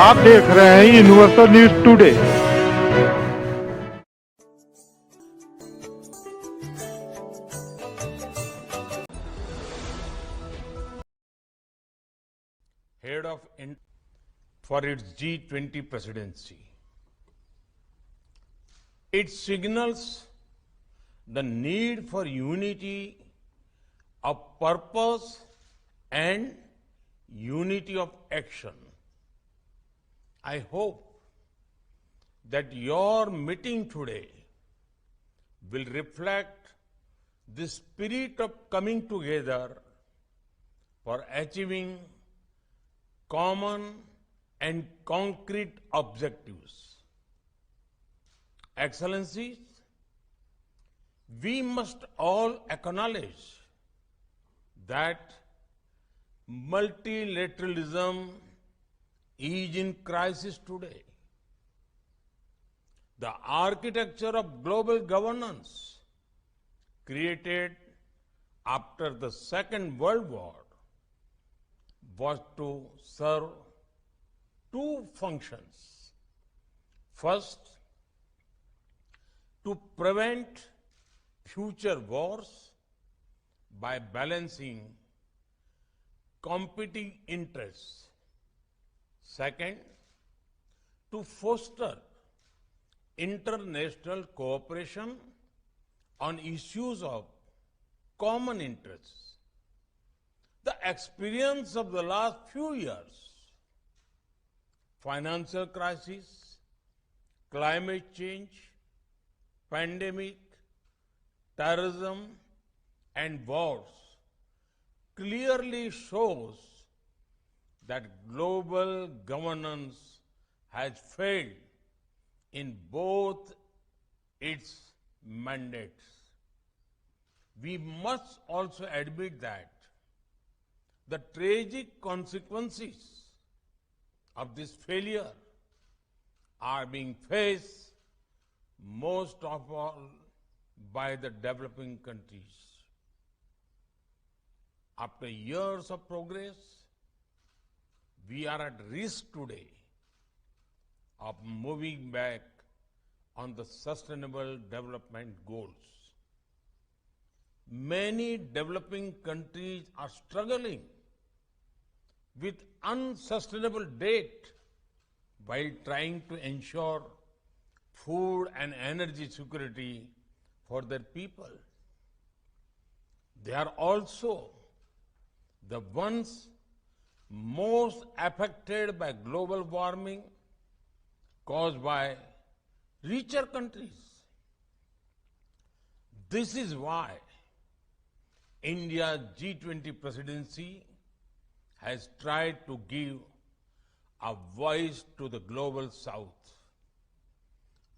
आप देख रहे हैं universal news today. head of for its G20 presidency. It signals the need for unity of purpose and unity of action. I hope that your meeting today will reflect the spirit of coming together for achieving common and concrete objectives. Excellencies, we must all acknowledge that multilateralism is in crisis today. The architecture of global governance created after the Second World War was to serve two functions. First, to prevent future wars by balancing competing interests. Second, to foster international cooperation on issues of common interests. The experience of the last few years, financial crisis, climate change, pandemic, terrorism, and wars clearly shows that global governance has failed in both its mandates. We must also admit that the tragic consequences of this failure are being faced most of all by the developing countries. After years of progress, we are at risk today of moving back on the sustainable development goals. Many developing countries are struggling with unsustainable debt while trying to ensure food and energy security for their people. They are also the ones most affected by global warming caused by richer countries. This is why India's G20 presidency has tried to give a voice to the global south.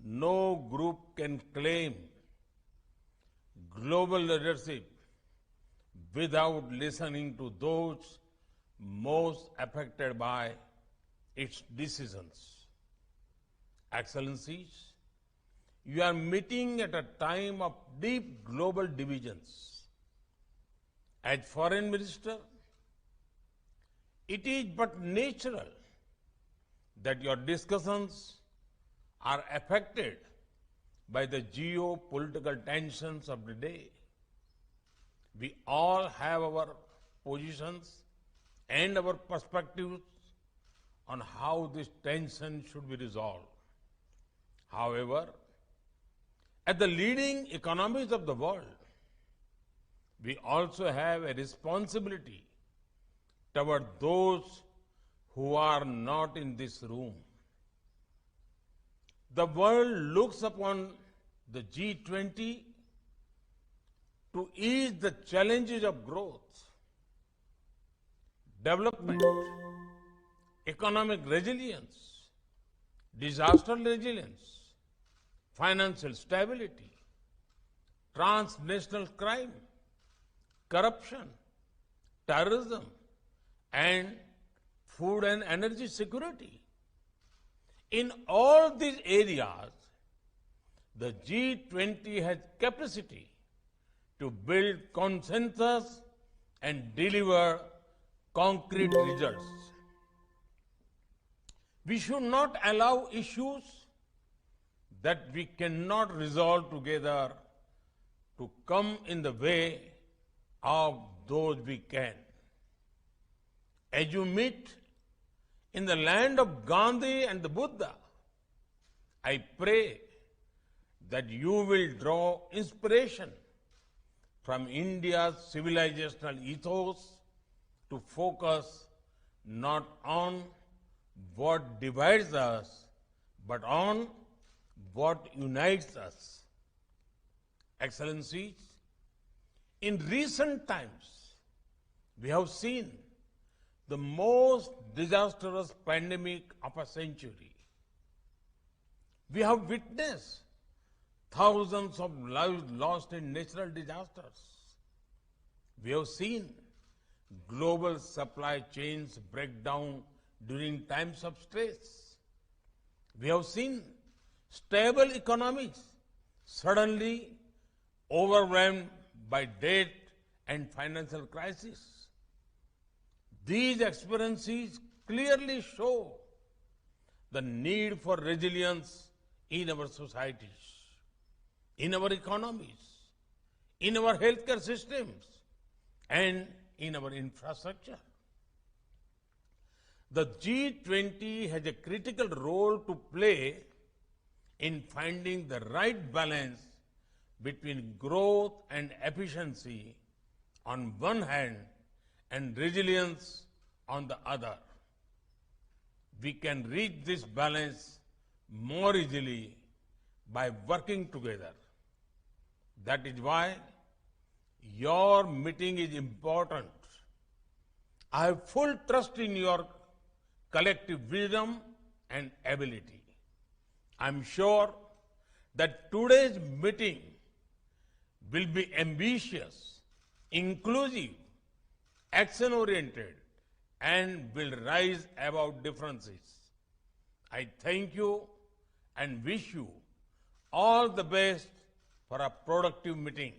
No group can claim global leadership without listening to those most affected by its decisions. Excellencies, you are meeting at a time of deep global divisions. As Foreign Minister, it is but natural that your discussions are affected by the geopolitical tensions of the day. We all have our positions and our perspectives on how this tension should be resolved. However, as the leading economies of the world, we also have a responsibility toward those who are not in this room. The world looks upon the G20 to ease the challenges of growth, development, economic resilience, disaster resilience, financial stability, transnational crime, corruption, terrorism, and food and energy security. In all these areas, the G20 has capacity to build consensus and deliver concrete results. We should not allow issues that we cannot resolve together to come in the way of those we can. As you meet in the land of Gandhi and the Buddha, I pray that you will draw inspiration from India's civilizational ethos to focus not on what divides us, but on what unites us. Excellencies, in recent times, we have seen the most disastrous pandemic of a century. We have witnessed thousands of lives lost in natural disasters. We have seen global supply chains break down during times of stress. We have seen stable economies suddenly overwhelmed by debt and financial crisis. These experiences clearly show the need for resilience in our societies, in our economies, in our healthcare systems, and in our infrastructure. The G20 has a critical role to play in finding the right balance between growth and efficiency on one hand and resilience on the other. We can reach this balance more easily by working together. That is why your meeting is important. I have full trust in your collective wisdom and ability. I'm sure that today's meeting will be ambitious, inclusive, action-oriented, and will rise above differences. I thank you and wish you all the best for a productive meeting.